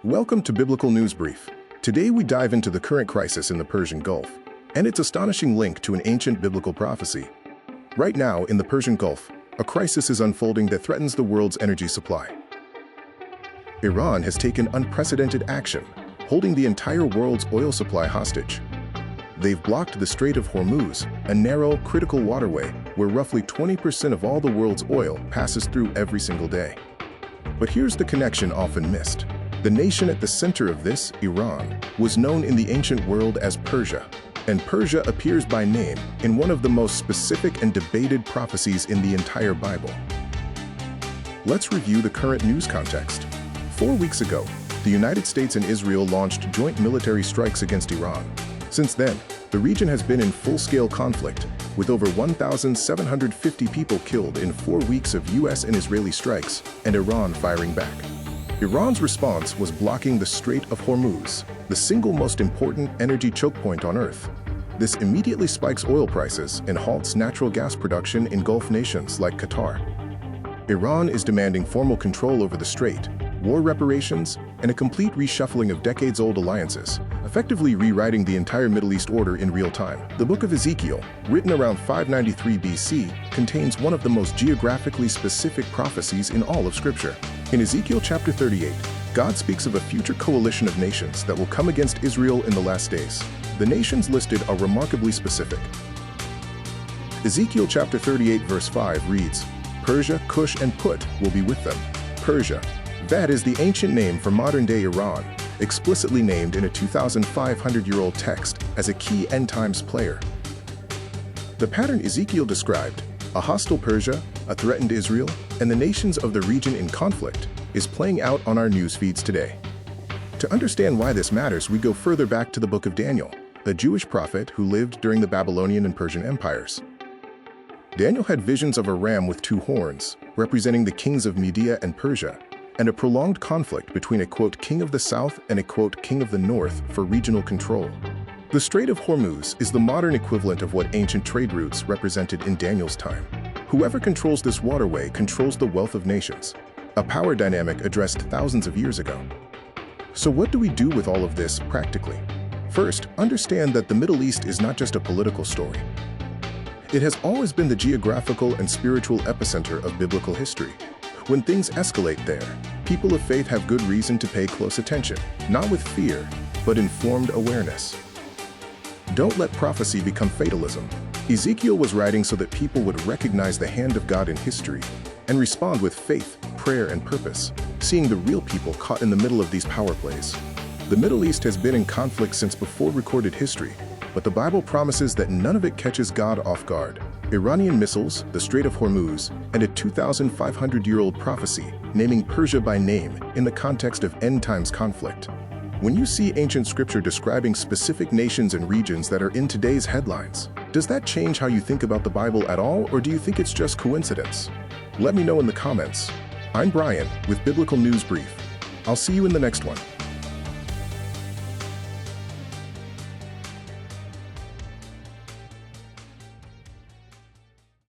Welcome to Biblical News Brief. Today we dive into the current crisis in the Persian Gulf and its astonishing link to an ancient biblical prophecy. Right now, in the Persian Gulf, a crisis is unfolding that threatens the world's energy supply. Iran has taken unprecedented action, holding the entire world's oil supply hostage. They've blocked the Strait of Hormuz, a narrow, critical waterway where roughly 20% of all the world's oil passes through every single day. But here's the connection often missed. The nation at the center of this, Iran, was known in the ancient world as Persia, and Persia appears by name in one of the most specific and debated prophecies in the entire Bible. Let's review the current news context. 4 weeks ago, the United States and Israel launched joint military strikes against Iran. Since then, the region has been in full-scale conflict, with over 1,750 people killed in 4 weeks of US and Israeli strikes, and Iran firing back. Iran's response was blocking the Strait of Hormuz, the single most important energy choke point on Earth. This immediately spikes oil prices and halts natural gas production in Gulf nations like Qatar. Iran is demanding formal control over the strait, war reparations, and a complete reshuffling of decades-old alliances, effectively rewriting the entire Middle East order in real time. The Book of Ezekiel, written around 593 BC, contains one of the most geographically specific prophecies in all of Scripture. In Ezekiel chapter 38, God speaks of a future coalition of nations that will come against Israel in the last days. The nations listed are remarkably specific. Ezekiel chapter 38 verse 5 reads, "Persia, Cush, and Put will be with them." Persia, that is the ancient name for modern-day Iran, explicitly named in a 2,500-year-old text as a key end-times player. The pattern Ezekiel described, a hostile Persia, a threatened Israel, and the nations of the region in conflict, is playing out on our news feeds today. To understand why this matters, we go further back to the Book of Daniel, a Jewish prophet who lived during the Babylonian and Persian empires. Daniel had visions of a ram with 2 horns, representing the kings of Media and Persia, and a prolonged conflict between a quote king of the south and a quote king of the north for regional control. The Strait of Hormuz is the modern equivalent of what ancient trade routes represented in Daniel's time. Whoever controls this waterway controls the wealth of nations, a power dynamic addressed thousands of years ago. So what do we do with all of this practically? First, understand that the Middle East is not just a political story. It has always been the geographical and spiritual epicenter of biblical history. When things escalate there, people of faith have good reason to pay close attention, not with fear, but informed awareness. Don't let prophecy become fatalism. Ezekiel was writing so that people would recognize the hand of God in history and respond with faith, prayer, and purpose, seeing the real people caught in the middle of these power plays. The Middle East has been in conflict since before recorded history, but the Bible promises that none of it catches God off guard. Iranian missiles, the Strait of Hormuz, and a 2,500-year-old prophecy naming Persia by name in the context of end-times conflict. When you see ancient scripture describing specific nations and regions that are in today's headlines, does that change how you think about the Bible at all, or do you think it's just coincidence? Let me know in the comments. I'm Brian with Biblical News Brief. I'll see you in the next one.